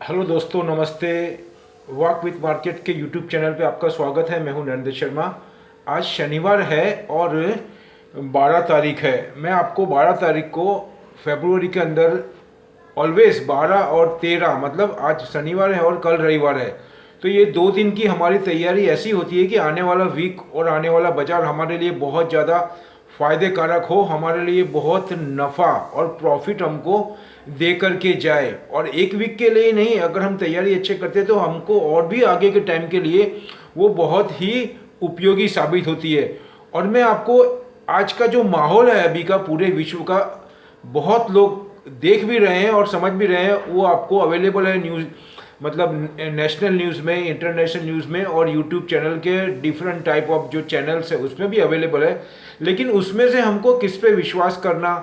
Hello दोस्तों, नमस्ते। Walk with market के यूट्यूब चैनल पे आपका स्वागत है। मैं हूं नरेंद्र शर्मा। आज शनिवार है और 12 तारीख है। मैं आपको 12 तारीख को फरवरी के अंदर ऑलवेज 12 और 13, मतलब आज शनिवार है और कल रविवार है, तो ये 2 दिन की हमारी तैयारी ऐसी होती है कि आने वाला वीक और आने वाला बाजार हमारे लिए बहुत ज़्यादा फ़ायदे कारक हो, हमारे लिए बहुत नफ़ा और प्रॉफिट हमको दे करके जाए। और एक वीक के लिए ही नहीं, अगर हम तैयारी अच्छे करते तो हमको और भी आगे के टाइम के लिए वो बहुत ही उपयोगी साबित होती है। और मैं आपको आज का जो माहौल है अभी का पूरे विश्व का, बहुत लोग देख भी रहे हैं और समझ भी रहे हैं, वो आपको अवेलेबल है न्यूज़, मतलब नेशनल न्यूज़ में, इंटरनेशनल न्यूज़ में और यूट्यूब चैनल के डिफरेंट टाइप ऑफ जो चैनल्स है उसमें भी अवेलेबल है। लेकिन उसमें से हमको किस पे विश्वास करना,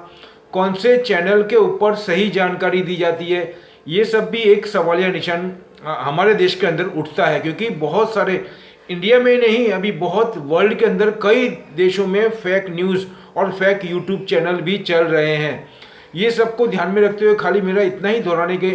कौन से चैनल के ऊपर सही जानकारी दी जाती है, ये सब भी एक सवालिया निशान हमारे देश के अंदर उठता है। क्योंकि बहुत सारे, इंडिया में नहीं, अभी बहुत वर्ल्ड के अंदर कई देशों में फेक न्यूज़ और फेक यूट्यूब चैनल भी चल रहे हैं। ये सबको ध्यान में रखते हुए खाली मेरा इतना ही दोहराने की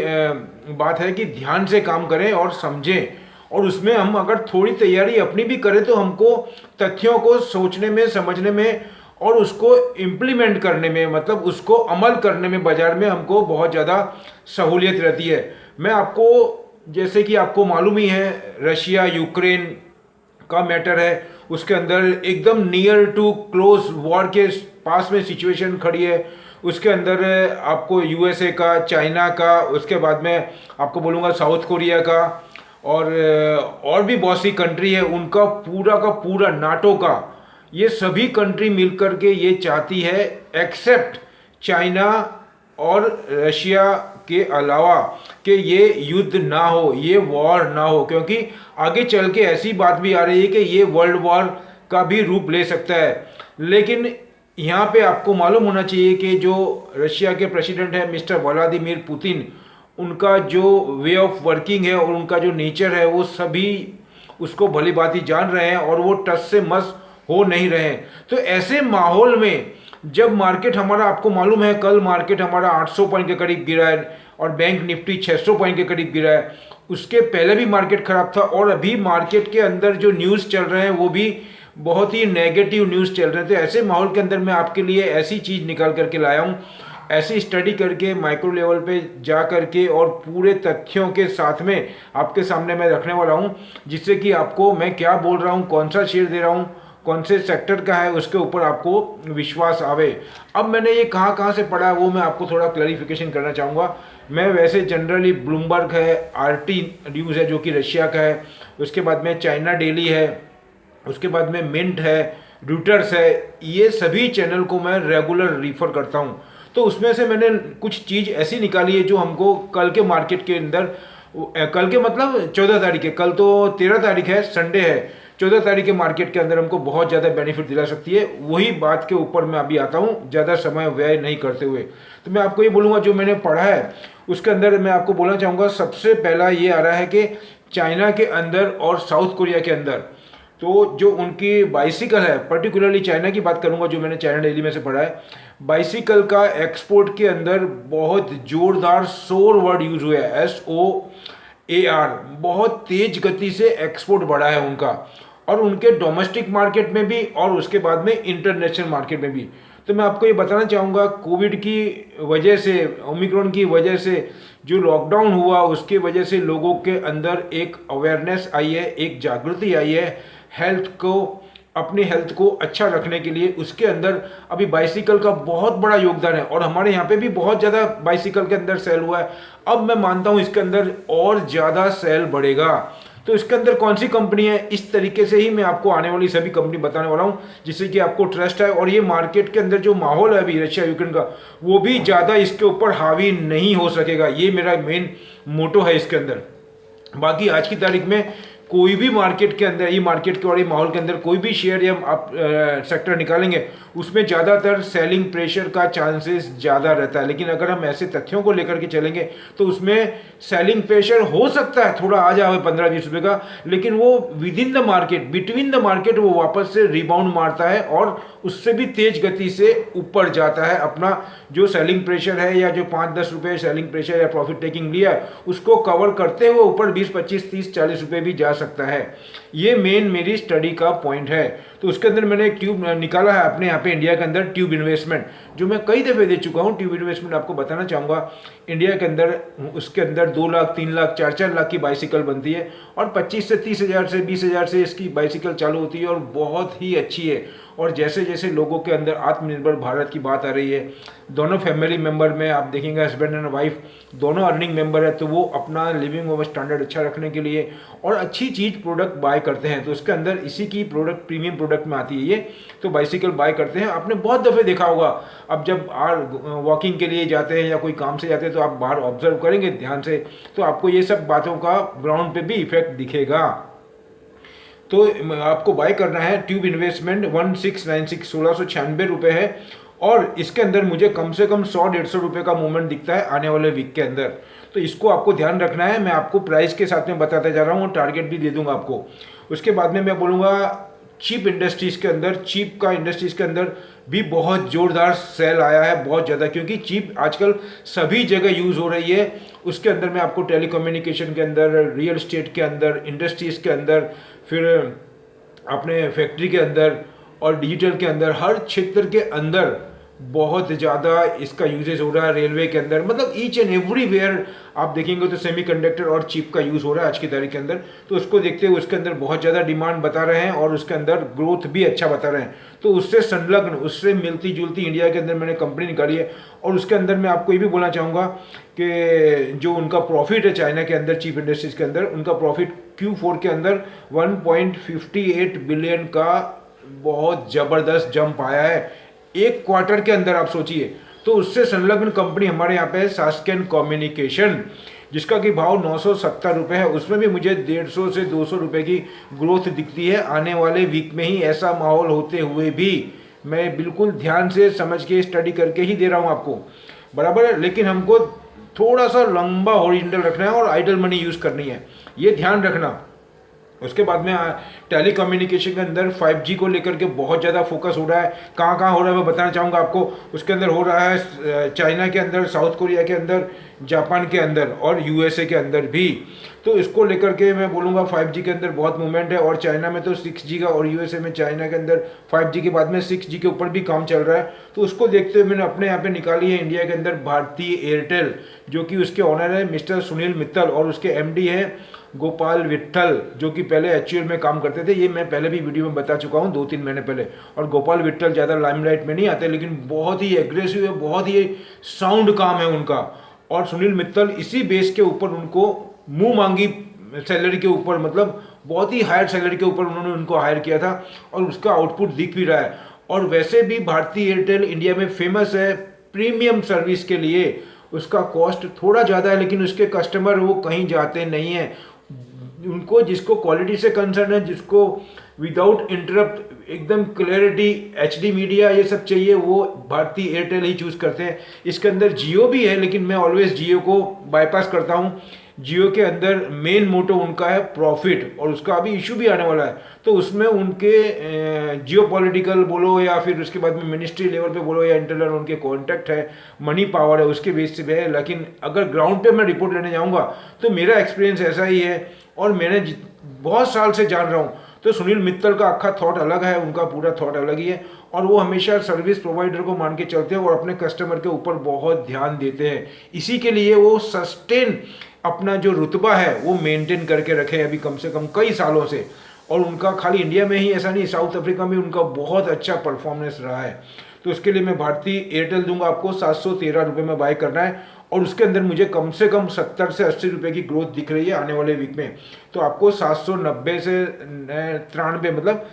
बात है कि ध्यान से काम करें और समझें, और उसमें हम अगर थोड़ी तैयारी अपनी भी करें तो हमको तथ्यों को सोचने में, समझने में और उसको इम्प्लीमेंट करने में, मतलब उसको अमल करने में बाजार में हमको बहुत ज़्यादा सहूलियत रहती है। मैं आपको, जैसे कि आपको मालूम ही है, रशिया यूक्रेन का मैटर है, उसके अंदर एकदम नियर टू क्लोज वॉर के पास में सिचुएशन खड़ी है। उसके अंदर आपको यूएसए का, चाइना का, उसके बाद में आपको बोलूँगा साउथ कोरिया का, और भी बहुत सी कंट्री है, उनका पूरा का पूरा नाटो का, ये सभी कंट्री मिलकर के ये चाहती है, एक्सेप्ट चाइना और रशिया के अलावा, कि ये युद्ध ना हो, ये वॉर ना हो। क्योंकि आगे चल के ऐसी बात भी आ रही है कि ये वर्ल्ड वॉर का भी रूप ले सकता है। लेकिन यहाँ पे आपको मालूम होना चाहिए कि जो रशिया के प्रेसिडेंट है मिस्टर व्लादिमीर पुतिन, उनका जो वे ऑफ वर्किंग है और उनका जो नेचर है, वो सभी उसको भली भांति जान रहे हैं और वो टस से मस हो नहीं रहे हैं। तो ऐसे माहौल में जब मार्केट हमारा, आपको मालूम है कल मार्केट हमारा 800 पॉइंट के करीब गिरा है और बैंक निफ्टी 600 पॉइंट के करीब गिरा है। उसके पहले भी मार्केट खराब था और अभी मार्केट के अंदर जो न्यूज़ चल रहे हैं वो भी बहुत ही नेगेटिव न्यूज़ चल रहे थे। ऐसे माहौल के अंदर मैं आपके लिए ऐसी चीज़ निकाल करके लाया हूँ, ऐसी स्टडी करके माइक्रो लेवल पे जा करके और पूरे तथ्यों के साथ में आपके सामने मैं रखने वाला हूँ, जिससे कि आपको मैं क्या बोल रहा हूँ, कौन सा शेयर दे रहा हूँ, कौन से सेक्टर का है, उसके ऊपर आपको विश्वास आवे। अब मैंने ये कहाँ कहाँ से पढ़ा है वो मैं आपको थोड़ा क्लैरिफिकेशन करना चाहूँगा। मैं वैसे जनरली ब्लूमबर्ग है, आरटी न्यूज़ है जो कि रशिया का है, उसके बाद में चाइना डेली है, उसके बाद में मिंट है, रूटर्स है, ये सभी चैनल को मैं रेगुलर रिफ़र करता हूँ। तो उसमें से मैंने कुछ चीज़ ऐसी निकाली है जो हमको कल के मार्केट के अंदर, कल के मतलब 14 तारीख है, कल तो 13 तारीख है, संडे है, 14 तारीख के मार्केट के अंदर हमको बहुत ज़्यादा बेनिफिट दिला सकती है। वही बात के ऊपर मैं अभी आता हूँ, ज़्यादा समय व्यय नहीं करते हुए। तो मैं आपको ये बोलूँगा जो मैंने पढ़ा है उसके अंदर मैं आपको बोलना चाहूँगा। सबसे पहला ये आ रहा है कि चाइना के अंदर और साउथ कोरिया के अंदर, तो जो उनकी बाइसिकल है, पर्टिकुलरली चाइना की बात करूंगा जो मैंने चाइना डेली में से पढ़ा है, बाइसिकल का एक्सपोर्ट के अंदर बहुत जोरदार शोर वर्ड यूज हुआ है, SOAR, बहुत तेज गति से एक्सपोर्ट बढ़ा है उनका, और उनके डोमेस्टिक मार्केट में भी और उसके बाद में इंटरनेशनल मार्केट में भी। तो मैं आपको ये बताना चाहूँगा, कोविड की वजह से, ओमिक्रॉन की वजह से जो लॉकडाउन हुआ उसके वजह से लोगों के अंदर एक अवेयरनेस आई है, एक जागृति आई है हेल्थ को, अपनी हेल्थ को अच्छा रखने के लिए। उसके अंदर अभी बाइसिकल का बहुत बड़ा योगदान है और हमारे यहाँ पे भी बहुत ज़्यादा बाइसिकल के अंदर सेल हुआ है। अब मैं मानता हूँ इसके अंदर और ज़्यादा सेल बढ़ेगा। तो इसके अंदर कौन सी कंपनी है, इस तरीके से ही मैं आपको आने वाली सभी कंपनी बताने वाला हूँ, जिससे कि आपको ट्रस्ट है। और ये मार्केट के अंदर जो माहौल है अभी रशिया यूक्रेन का, वो भी ज़्यादा इसके ऊपर हावी नहीं हो सकेगा। ये मेरा मेन मोटो है इसके अंदर। बाकी आज की तारीख में कोई भी मार्केट के अंदर, ये मार्केट के और ये माहौल के अंदर कोई भी शेयर या आप सेक्टर निकालेंगे, उसमें ज़्यादातर सेलिंग प्रेशर का चांसेस ज़्यादा रहता है। लेकिन अगर हम ऐसे तथ्यों को लेकर के चलेंगे तो उसमें सेलिंग प्रेशर हो सकता है थोड़ा आ जाए 15-20 रुपये का, लेकिन वो with in the market, between the market वो वापस से रिबाउंड मारता है और उससे भी तेज गति से ऊपर जाता है। अपना जो सेलिंग प्रेशर है या जो 5-10 रुपये सेलिंग प्रेशर या प्रॉफिट टेकिंग लिया है उसको कवर करते हुए ऊपर 20-25-30-40 रुपये भी जा सकता है। ये मेन मेरी स्टडी का पॉइंट है। तो उसके अंदर मैंने एक ट्यूब निकाला है अपने यहाँ पे इंडिया के अंदर, ट्यूब इन्वेस्टमेंट, जो मैं कई दफ़े दे चुका हूँ। ट्यूब इन्वेस्टमेंट आपको बताना चाहूँगा, इंडिया के अंदर उसके अंदर 2 लाख 3 लाख 4-4 लाख की बाइसिकल बनती है और 25 से 30 हज़ार से 20 हज़ार से इसकी बाइसिकल चालू होती है और बहुत ही अच्छी है। और जैसे जैसे लोगों के अंदर आत्मनिर्भर भारत की बात आ रही है, दोनों फैमिली मेंबर में आप देखेंगे हस्बैंड एंड वाइफ दोनों अर्निंग मेंबर है, तो वो अपना लिविंग ओवर स्टैंडर्ड अच्छा रखने के लिए और अच्छी चीज़ प्रोडक्ट बाय करते हैं। तो उसके अंदर इसी की प्रोडक्ट प्रीमियम प्रोडक्ट में आती है ये, तो बाइसिकल बाय करते हैं। आपने बहुत दफ़े देखा होगा, अब जब वॉकिंग के लिए जाते हैं या कोई काम से जाते हैं तो आप बाहर ऑब्जर्व करेंगे ध्यान से, तो आपको ये सब बातों का ग्राउंड पे भी इफेक्ट दिखेगा। तो आपको बाय करना है ट्यूब इन्वेस्टमेंट 1696 1696 रुपये है और इसके अंदर मुझे कम से कम 100-150 रुपये का मूवमेंट दिखता है आने वाले वीक के अंदर। तो इसको आपको ध्यान रखना है। मैं आपको प्राइस के साथ में बताते जा रहा हूँ और टारगेट भी दे दूंगा आपको। उसके बाद में मैं बोलूँगा चीप इंडस्ट्रीज़ के अंदर, चीप का इंडस्ट्रीज़ के अंदर भी बहुत ज़ोरदार सेल आया है, बहुत ज़्यादा, क्योंकि चीप आजकल सभी जगह यूज़ हो रही है। उसके अंदर मैं आपको टेलीकम्युनिकेशन के अंदर, रियल एस्टेट के अंदर, इंडस्ट्रीज़ के अंदर, फिर अपने फैक्ट्री के अंदर और डिजिटल के अंदर, हर क्षेत्र के अंदर बहुत ज़्यादा इसका यूजेज हो रहा है। रेलवे के अंदर, मतलब ईच एंड एवरीवेयर आप देखेंगे तो सेमीकंडक्टर और चिप का यूज़ हो रहा है आज की तारीख के अंदर। तो उसको देखते हुए उसके अंदर बहुत ज़्यादा डिमांड बता रहे हैं और उसके अंदर ग्रोथ भी अच्छा बता रहे हैं। तो उससे संलग्न, उससे मिलती जुलती इंडिया के अंदर मैंने कंपनी निकाली है। और उसके अंदर मैं आपको ये भी बोलना चाहूँगा कि जो उनका प्रॉफिट है चाइना के अंदर, चीप इंडस्ट्रीज़ के अंदर, उनका प्रॉफिट Q4 के अंदर 1.58 बिलियन का बहुत ज़बरदस्त जंप आया है एक क्वार्टर के अंदर, आप सोचिए। तो उससे संलग्न कंपनी हमारे यहाँ पे है सास्केन कम्युनिकेशन, जिसका कि भाव 970 रुपये है। उसमें भी मुझे 150 से 200 रुपये की ग्रोथ दिखती है आने वाले वीक में ही। ऐसा माहौल होते हुए भी मैं बिल्कुल ध्यान से समझ के स्टडी करके ही दे रहा हूँ आपको, बराबर है। लेकिन हमको थोड़ा सा लंबा हॉरिजॉन्टल रखना है और आइडल मनी यूज़ करनी है, ये ध्यान रखना। उसके बाद में टेली कम्युनिकेशन के अंदर 5G को लेकर के बहुत ज़्यादा फोकस हो रहा है। कहाँ कहाँ हो रहा है मैं बताना चाहूँगा आपको। उसके अंदर हो रहा है चाइना के अंदर, साउथ कोरिया के अंदर, जापान के अंदर और USA के अंदर भी। तो इसको लेकर के मैं बोलूँगा 5G के अंदर बहुत मूवमेंट है। और चाइना में तो 6G का और USA में, चाइना के अंदर 5G के बाद में 6G के ऊपर भी काम चल रहा है। तो उसको देखते हुए मैंने अपने यहाँ पे निकाली है इंडिया के अंदर भारती एयरटेल, जो कि उसके ऑनर है मिस्टर सुनील मित्तल और उसके MD है गोपाल विट्ठल, जो कि पहले HUL में काम करते थे। ये मैं पहले भी वीडियो में बता चुका हूँ 2-3 महीने पहले। और गोपाल विट्ठल ज़्यादा लाइमलाइट में नहीं आते, लेकिन बहुत ही एग्रेसिव है, बहुत ही साउंड काम है उनका। और सुनील मित्तल इसी बेस के ऊपर उनको मुंह मांगी सैलरी के ऊपर, मतलब बहुत ही हायर सैलरी के ऊपर उन्होंने उनको हायर किया था और उसका आउटपुट दिख भी रहा है। और वैसे भी भारती एयरटेल इंडिया में फेमस है प्रीमियम सर्विस के लिए। उसका कॉस्ट थोड़ा ज़्यादा है, लेकिन उसके कस्टमर वो कहीं जाते नहीं हैं। उनको जिसको क्वालिटी से कंसर्न है, जिसको विदाउट इंटरप्ट एकदम क्लैरिटी HD मीडिया ये सब चाहिए, वो भारती एयरटेल ही चूज़ करते हैं। इसके अंदर जियो भी है, लेकिन मैं ऑलवेज जियो को बाईपास करता हूँ। जियो के अंदर मेन मोटो उनका है प्रॉफिट, और उसका अभी इशू भी आने वाला है। तो उसमें उनके जियो पॉलिटिकल बोलो या फिर उसके बाद में मिनिस्ट्री लेवल पे बोलो या इंटरनल उनके कॉन्टैक्ट है, मनी पावर है, उसके बेस पे है। लेकिन अगर ग्राउंड पे मैं रिपोर्ट लेने जाऊँगा तो मेरा एक्सपीरियंस ऐसा ही है और मैंने बहुत साल से जान रहा हूँ। तो सुनील मित्तल का अक्खा थॉट अलग है, उनका पूरा थॉट अलग ही है और वो हमेशा सर्विस प्रोवाइडर को मान के चलते हैं और अपने कस्टमर के ऊपर बहुत ध्यान देते हैं। इसी के लिए वो सस्टेन अपना जो रुतबा है वो मेंटेन करके रखे अभी कम से कम कई सालों से। और उनका खाली इंडिया में ही ऐसा नहीं, साउथ अफ्रीका में उनका बहुत अच्छा परफॉर्मेंस रहा है। तो उसके लिए मैं भारती एयरटेल दूंगा आपको 713 रुपये में बाय करना है और उसके अंदर मुझे कम से कम 70 से 80 रुपये की ग्रोथ दिख रही है आने वाले वीक में। तो आपको 790 से 93 मतलब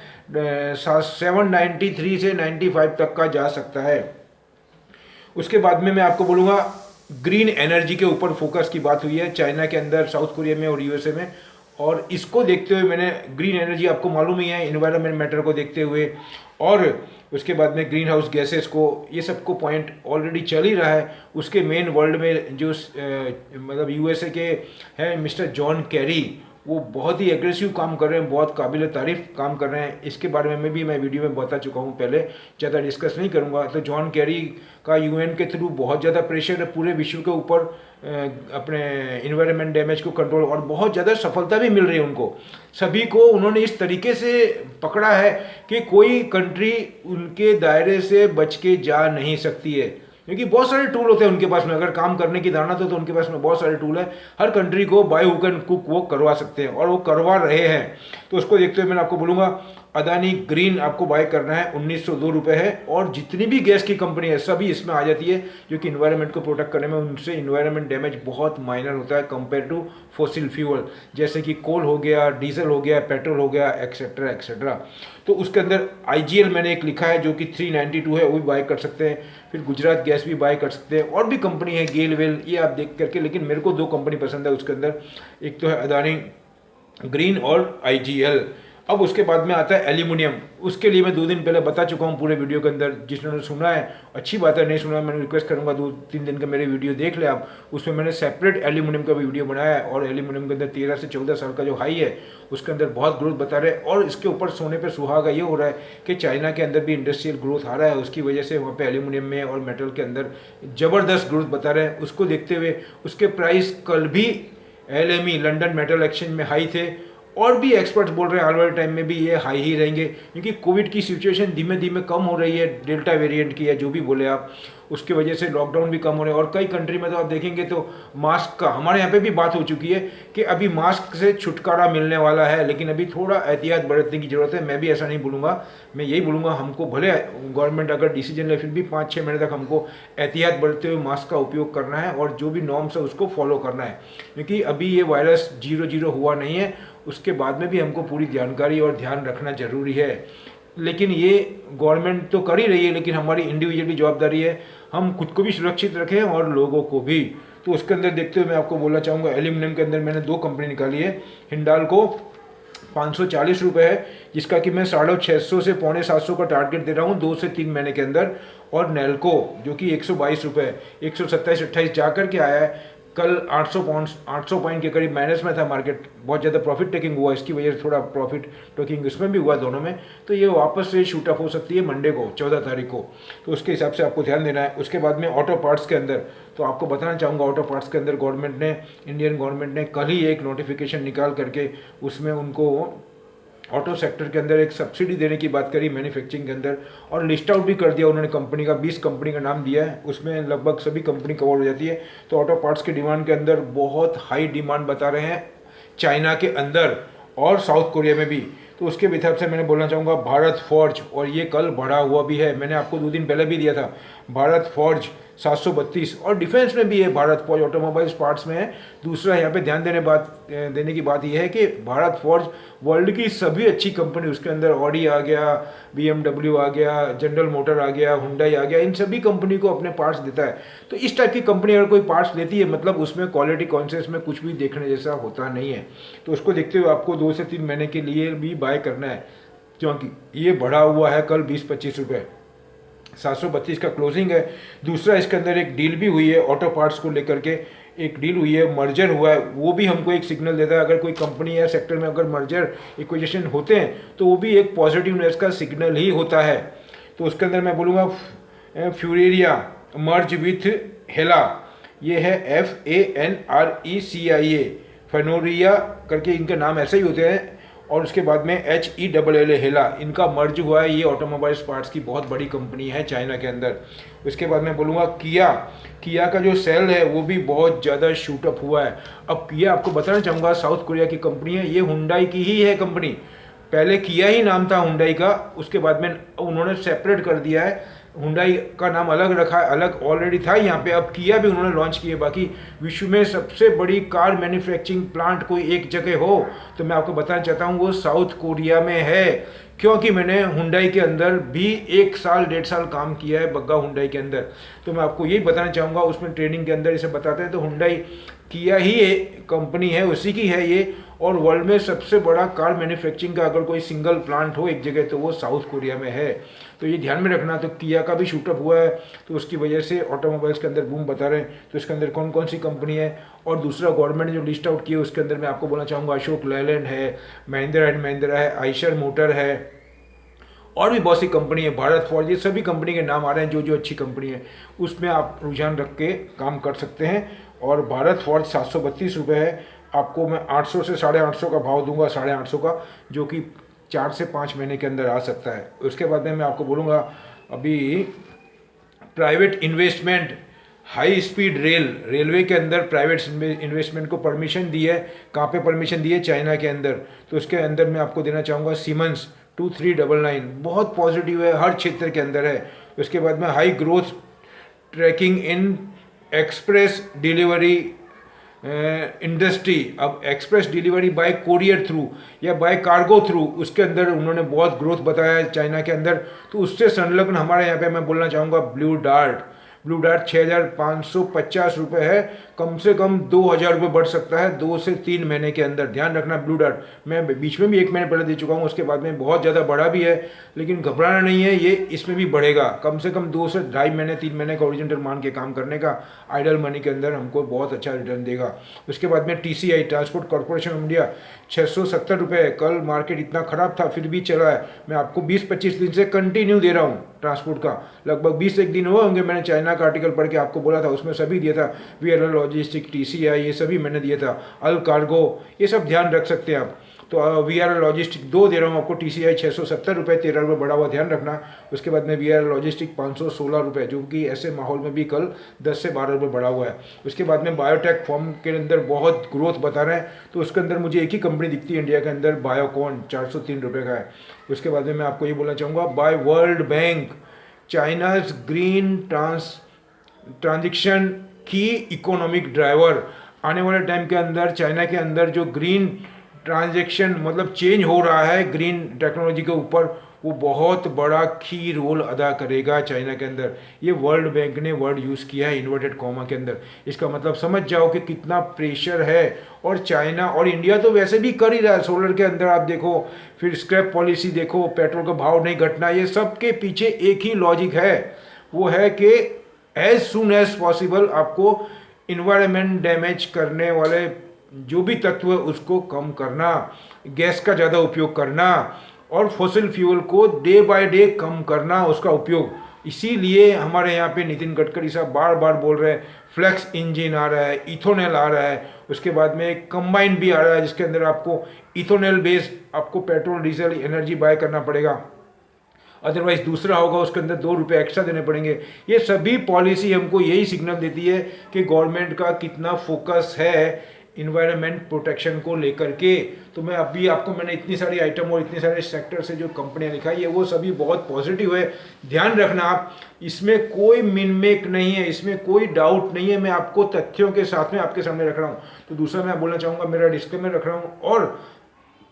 793 से 95 तक का जा सकता है। उसके बाद में मैं आपको बोलूँगा ग्रीन एनर्जी के ऊपर फोकस की बात हुई है चाइना के अंदर, साउथ कोरिया में और USA में। और इसको देखते हुए मैंने ग्रीन एनर्जी आपको मालूम ही है, इन्वायरमेंट मैटर को देखते हुए। और उसके बाद में ग्रीन हाउस गैसेस को, ये सबको पॉइंट ऑलरेडी चल ही रहा है। उसके मेन वर्ल्ड में जो मतलब यूएसए के हैं मिस्टर जॉन कैरी, वो बहुत ही एग्रेसिव काम कर रहे हैं, बहुत काबिल तारीफ काम कर रहे हैं। इसके बारे में भी मैं वीडियो में बता चुका हूँ पहले, ज़्यादा डिस्कस नहीं करूँगा। तो जॉन कैरी का यूएन के थ्रू बहुत ज़्यादा प्रेशर है पूरे विश्व के ऊपर अपने इन्वायरमेंट डैमेज को कंट्रोल, और बहुत ज़्यादा सफलता भी मिल रही है उनको। सभी को उन्होंने इस तरीके से पकड़ा है कि कोई कंट्री उनके दायरे से बच के जा नहीं सकती है, क्योंकि बहुत सारे टूल होते हैं उनके पास में। अगर काम करने की धारणा तो उनके पास में बहुत सारे टूल है। हर कंट्री को बाय हुक एंड कुक वो करवा सकते हैं, और वो करवा रहे हैं। तो उसको देखते हुए मैं आपको बोलूँगा, अदानी ग्रीन आपको बाय करना है, 1902 रुपये है। और जितनी भी गैस की कंपनी है सभी इसमें आ जाती है, जो कि इन्वायरमेंट को प्रोटेक्ट करने में उनसे इन्वायरमेंट डैमेज बहुत माइनर होता है कंपेयर टू फॉसिल फ्यूल, जैसे कि कोल हो गया, डीजल हो गया, पेट्रोल हो गया, एक्सेट्रा एक्सेट्रा। तो उसके अंदर आईजीएल मैंने एक लिखा है जो कि 392 है, वो भी बाय कर सकते हैं। फिर गुजरात गैस भी बाय कर सकते हैं, और भी कंपनी है गेल वेल, ये आप देख करके। लेकिन मेरे को 2 कंपनी पसंद है उसके अंदर, एक तो है अदानी ग्रीन और आईजीएल। अब उसके बाद में आता है एल्यूमिनियम। उसके लिए मैं 2 दिन पहले बता चुका हूँ पूरे वीडियो के अंदर। जिन्होंने सुना है अच्छी बात है, नहीं सुना है मैं रिक्वेस्ट करूँगा 2-3 दिन का मेरे वीडियो देख ले आप। उसमें मैंने सेपरेट एल्यूमिनियम का भी वीडियो बनाया है, और एल्यूमिनियम के अंदर 13 से 14 साल का जो हाई है उसके अंदर बहुत ग्रोथ बता रहे हैं। और इसके ऊपर सोने पर सुहागा ये हो रहा है कि चाइना के अंदर भी इंडस्ट्रियल ग्रोथ आ रहा है, उसकी वजह से वहाँ पर एल्यूमिनियम में और मेटल के अंदर ज़बरदस्त ग्रोथ बता रहे हैं। उसको देखते हुए उसके प्राइस कल भी LME लंदन मेटल एक्सचेंज में हाई थे, और भी एक्सपर्ट्स बोल रहे हैं आने वाले टाइम में भी ये हाई ही रहेंगे, क्योंकि कोविड की सिचुएशन धीमे धीमे कम हो रही है। डेल्टा वेरिएंट की है जो भी बोले आप, उसकी वजह से लॉकडाउन भी कम हो रहे हैं। और कई कंट्री में तो आप देखेंगे तो मास्क का, हमारे यहाँ पे भी बात हो चुकी है कि अभी मास्क से छुटकारा मिलने वाला है, लेकिन अभी थोड़ा एहतियात बरतने की जरूरत है। मैं भी ऐसा नहीं बोलूँगा, मैं यही बोलूँगा हमको भले गवर्नमेंट अगर डिसीजन ले, फिर भी 5-6 महीने तक हमको एहतियात बरतते हुए मास्क का उपयोग करना है, और जो भी नॉर्म्स है उसको फॉलो करना है, क्योंकि अभी ये वायरस 0-0 हुआ नहीं है। उसके बाद में भी हमको पूरी जानकारी और ध्यान रखना जरूरी है। लेकिन ये गवर्नमेंट तो कर ही रही है, लेकिन हमारी इंडिविजुअल भी जवाबदारी है, हम खुद को भी सुरक्षित रखें और लोगों को भी। तो उसके अंदर देखते हुए मैं आपको बोलना चाहूँगा, एल्यूमिनियम के अंदर मैंने 2 कंपनी निकाली है। हिंडाल्को 540 रुपये है, जिसका कि मैं 650 से 650 का टारगेट दे रहा हूँ 2 से 3 महीने के अंदर। और नेल्को जो कि 122 रुपये, 127-28 जा कर के आया है। कल 800 पॉइंट के करीब माइनस में था मार्केट, बहुत ज़्यादा प्रॉफिट टेकिंग हुआ, इसकी वजह से थोड़ा प्रॉफिट टेकिंग इसमें भी हुआ दोनों में। तो ये वापस से शूट अप हो सकती है मंडे को 14 तारीख को, तो उसके हिसाब से आपको ध्यान देना है। उसके बाद में ऑटो पार्ट्स के अंदर तो आपको बताना चाहूँगा, ऑटो पार्ट्स के अंदर गवर्नमेंट ने, इंडियन गवर्नमेंट ने कल ही एक नोटिफिकेशन निकाल करके उसमें उनको ऑटो सेक्टर के अंदर एक सब्सिडी देने की बात करी मैन्युफैक्चरिंग के अंदर, और लिस्ट आउट भी कर दिया उन्होंने कंपनी का, 20 कंपनी का नाम दिया है, उसमें लगभग सभी कंपनी कवर हो जाती है। तो ऑटो पार्ट्स की डिमांड के अंदर बहुत हाई डिमांड बता रहे हैं चाइना के अंदर और साउथ कोरिया में भी। तो उसके हिसाब से मैंने बोलना चाहूँगा भारत फोर्ज, और ये कल बढ़ा हुआ भी है, मैंने आपको 2 दिन पहले भी दिया था। भारत फोर्ज 732, और डिफेंस में भी है भारत फोर्ज, ऑटोमोबाइल्स पार्ट्स में है। दूसरा यहाँ पे ध्यान देने की बात यह है कि भारत फोर्ज वर्ल्ड की सभी अच्छी कंपनी, उसके अंदर ऑडी आ गया, BMW आ गया, जनरल मोटर आ गया, हुंडई आ गया, इन सभी कंपनी को अपने पार्ट्स देता है। तो इस टाइप की कंपनी अगर कोई पार्ट्स लेती है, मतलब उसमें क्वालिटी कॉन्शियस में कुछ भी देखने जैसा होता नहीं है। तो उसको देखते हुए आपको 2 से 3 महीने के लिए भी बाय करना है, क्योंकि ये बढ़ा हुआ है कल 20-25 रुपये, 732 का क्लोजिंग है। दूसरा इसके अंदर एक डील भी हुई है ऑटो पार्ट्स को लेकर के, एक डील हुई है, मर्जर हुआ है, वो भी हमको एक सिग्नल देता है। अगर कोई कंपनी या सेक्टर में अगर मर्जर एक्विजिशन होते हैं तो वो भी एक पॉजिटिवनेस का सिग्नल ही होता है। तो उसके अंदर मैं बोलूँगा फ्यूरेरिया मर्ज विथ हेला, ये है FANRECIA, फेनोरिया करके इनके नाम ऐसे ही होते हैं। और उसके बाद में HELLA हेला, इनका मर्ज हुआ है। ये ऑटोमोबाइल्स पार्ट्स की बहुत बड़ी कंपनी है चाइना के अंदर। उसके बाद मैं बोलूँगा किया का जो सेल है वो भी बहुत ज़्यादा शूटअप हुआ है। अब किया आपको बताना चाहूँगा साउथ कोरिया की कंपनी है, ये हुंडई की ही है कंपनी, पहले किया ही नाम था हुंडई का, उसके बाद में उन्होंने सेपरेट कर दिया है, हुंडई का नाम अलग रखा है, अलग ऑलरेडी था यहाँ पे, अब किया भी उन्होंने लॉन्च किए। बाकी विश्व में सबसे बड़ी कार मैन्युफैक्चरिंग प्लांट कोई एक जगह हो तो मैं आपको बताना चाहता हूँ वो साउथ कोरिया में है, क्योंकि मैंने हुंडई के अंदर भी 1 साल 1.5 साल काम किया है, बग्गा हुंडई के अंदर। तो मैं आपको यही बताना चाहूँगा, उसमें ट्रेनिंग के अंदर इसे बताते हैं तो हुंडई किया ही कंपनी है, उसी की है ये। और वर्ल्ड में सबसे बड़ा कार मैन्युफैक्चरिंग का अगर कोई सिंगल प्लांट हो एक जगह तो वो साउथ कोरिया में है। तो ये ध्यान में रखना। तो किया का भी शूटअप हुआ है, तो उसकी वजह से ऑटोमोबाइल्स के अंदर बूम बता रहे हैं। तो इसके अंदर कौन कौन सी कंपनी है, और दूसरा गवर्नमेंट ने जो लिस्ट आउट की है उसके अंदर मैं आपको बोलना चाहूँगा अशोक लेलैंड है, महिंद्रा एंड महिंद्रा है, आइशर मोटर है, और भी बहुत सी कंपनी है, भारत फॉर्ज, ये सभी कंपनी के नाम आ रहे हैं जो जो अच्छी कंपनी है उसमें आप रुझान रख के काम कर सकते हैं। और भारत फॉर्ज 732 रुपये है, आपको मैं 800 से 850 का भाव दूंगा, 850 का, जो कि 4 से 5 महीने के अंदर आ सकता है। उसके बाद में मैं आपको बोलूँगा अभी private investment, high speed railway के अंदर प्राइवेट इन्वेस्टमेंट को परमिशन दी है। कहाँ पे परमिशन दी है? चाइना के अंदर। तो उसके अंदर मैं आपको देना चाहूँगा सीमेंस 2399, बहुत पॉजिटिव है, हर क्षेत्र के अंदर है। उसके बाद में high growth tracking Inn Express delivery industry. अब express delivery bye courier through या बाय कार्गो थ्रू, उसके अंदर उन्होंने बहुत ग्रोथ बताया है चाइना के अंदर। तो उससे संलग्न हमारे यहाँ पे मैं बोलना चाहूँगा ब्लू डार्ट 6,550 रुपये है, कम से कम 2,000 रुपये बढ़ सकता है 2 से 3 महीने के अंदर। ध्यान रखना ब्लू डार्ट, मैं बीच में भी 1 महीने पहले दे चुका हूँ, उसके बाद में बहुत ज़्यादा बढ़ा भी है, लेकिन घबराना नहीं है, ये इसमें भी बढ़ेगा। कम से कम 2 से 2.5 महीने 3 महीने का ओरिजिनल मान के काम करने का आइडल मनी के अंदर हमको बहुत अच्छा रिटर्न देगा। उसके बाद में TCI transport corporation of India 670 रुपये है। कल मार्केट इतना ख़राब था फिर भी चला है। मैं आपको 20-25 दिन से कंटिन्यू दे रहा हूँ ट्रांसपोर्ट का, लगभग 21 दिन हुए होंगे। मैंने चाइना का आर्टिकल पढ़ के आपको बोला था, उसमें सभी दिया था, VRL लॉजिस्टिक, TCI, ये सभी मैंने दिया था, अल कार्गो, ये सब ध्यान रख सकते हैं आप। तो VRL लॉजिस्टिक 2 दे रहा हूँ आपको, TCI 670 रुपये, 13 रुपये बढ़ा हुआ, ध्यान रखना। उसके बाद में VRL लॉजिस्टिक 516 रुपये, जो कि ऐसे माहौल में भी कल 10 से 12 रुपये बढ़ा हुआ है। उसके बाद में बायोटेक फॉर्म के अंदर बहुत ग्रोथ बता रहे हैं, तो उसके अंदर मुझे एक ही कंपनी दिखती है इंडिया के अंदर, बायोकॉन 403 रुपये का है। उसके बाद में मैं आपको ये बोलना चाहूँगा by World Bank, China's green transition की इकोनॉमिक ड्राइवर। आने वाले टाइम के अंदर चाइना के अंदर जो ग्रीन ट्रांजैक्शन मतलब चेंज हो रहा है ग्रीन टेक्नोलॉजी के ऊपर, वो बहुत बड़ा की रोल अदा करेगा चाइना के अंदर। ये वर्ल्ड बैंक ने वर्ड यूज़ किया है इन्वर्टेड कॉमा के अंदर, इसका मतलब समझ जाओ कि कितना प्रेशर है। और चाइना और इंडिया तो वैसे भी कर ही रहा है, सोलर के अंदर आप देखो, फिर स्क्रैप पॉलिसी देखो, पेट्रोल का भाव नहीं घटना, ये सब के पीछे एक ही लॉजिक है, वो है कि एज सुन एज पॉसिबल आपको इन्वायरमेंट डैमेज करने वाले जो भी तत्व है उसको कम करना, गैस का ज़्यादा उपयोग करना, और फॉसिल फ्यूल को डे बाय डे कम करना उसका उपयोग। इसीलिए हमारे यहाँ पे नितिन गडकरी साहब बार बार बोल रहे हैं फ्लेक्स इंजन आ रहा है, इथोनेल आ रहा है, उसके बाद में कंबाइन भी आ रहा है जिसके अंदर आपको इथोनेल बेस्ड आपको पेट्रोल डीजल एनर्जी बाय करना पड़ेगा, अदरवाइज दूसरा होगा उसके अंदर 2 रुपये एक्स्ट्रा देने पड़ेंगे। ये सभी पॉलिसी हमको यही सिग्नल देती है कि गवर्नमेंट का कितना फोकस है इन्वायरमेंट प्रोटेक्शन को लेकर के। तो मैं अभी आपको मैंने इतनी सारी आइटम और इतने सारे सेक्टर से जो कंपनियां दिखाई है वो सभी बहुत पॉजिटिव है। ध्यान रखना आप, इसमें कोई मिनमेक नहीं है, इसमें कोई डाउट नहीं है, मैं आपको तथ्यों के साथ में आपके सामने रख रहा हूँ। तो दूसरा मैं बोलना चाहूँगा, मेरा डिस्क्लेमर रख रहा हूँ, और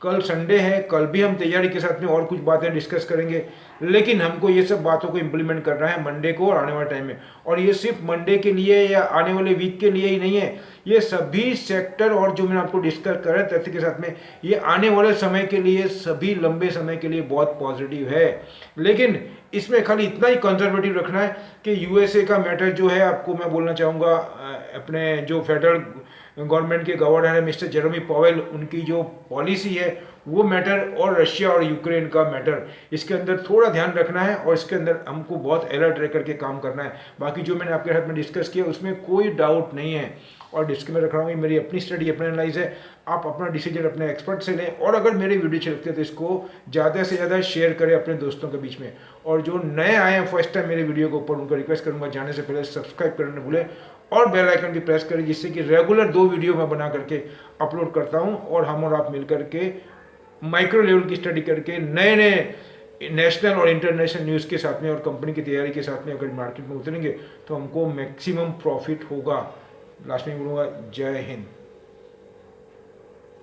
कल संडे है, कल भी हम तैयारी के साथ में और कुछ बातें डिस्कस करेंगे, लेकिन हमको ये सब बातों को इम्प्लीमेंट करना है मंडे को और आने वाले टाइम में। और ये सिर्फ मंडे के लिए या आने वाले वीक के लिए ही नहीं है, ये सभी सेक्टर और जो मैंने आपको डिस्कस करा तथ्य के साथ में, ये आने वाले समय के लिए, सभी लंबे समय के लिए बहुत पॉजिटिव है। लेकिन इसमें खाली इतना ही कंजर्वेटिव रखना है कि USA का मैटर जो है, आपको मैं बोलना चाहूँगा, अपने जो फेडरल गवर्नमेंट के गवर्नर है मिस्टर जेरेमी पावेल, उनकी जो पॉलिसी है वो मैटर, और रशिया और यूक्रेन का मैटर, इसके अंदर थोड़ा ध्यान रखना है और इसके अंदर हमको बहुत अलर्ट रह करके काम करना है। बाकी जो मैंने आपके साथ में डिस्कस किया उसमें कोई डाउट नहीं है, और डिस्क्लेमर रख रहा हूँ, मेरी अपनी स्टडी, अपना एनालाइज है, आप अपना डिसीजन अपने एक्सपर्ट से लें। और अगर मेरे वीडियो अच्छे लगते हैं तो इसको ज़्यादा से ज़्यादा शेयर करें अपने दोस्तों के बीच में। और जो नए आए हैं फर्स्ट टाइम मेरे वीडियो के ऊपर, उनको रिक्वेस्ट करूँगा जाने से पहले सब्सक्राइब करने न भूलें और बेल आइकन की प्रेस करें, जिससे कि रेगुलर 2 वीडियो मैं बना करके अपलोड करता हूँ, और हम और आप मिल करके माइक्रो लेवल की स्टडी करके नए नए नेशनल और इंटरनेशनल न्यूज़ के साथ में और कंपनी की तैयारी के साथ में अगर मार्केट में उतरेंगे तो हमको मैक्सिमम प्रॉफिट होगा। लास्ट में बोलूँगा, जय हिंद।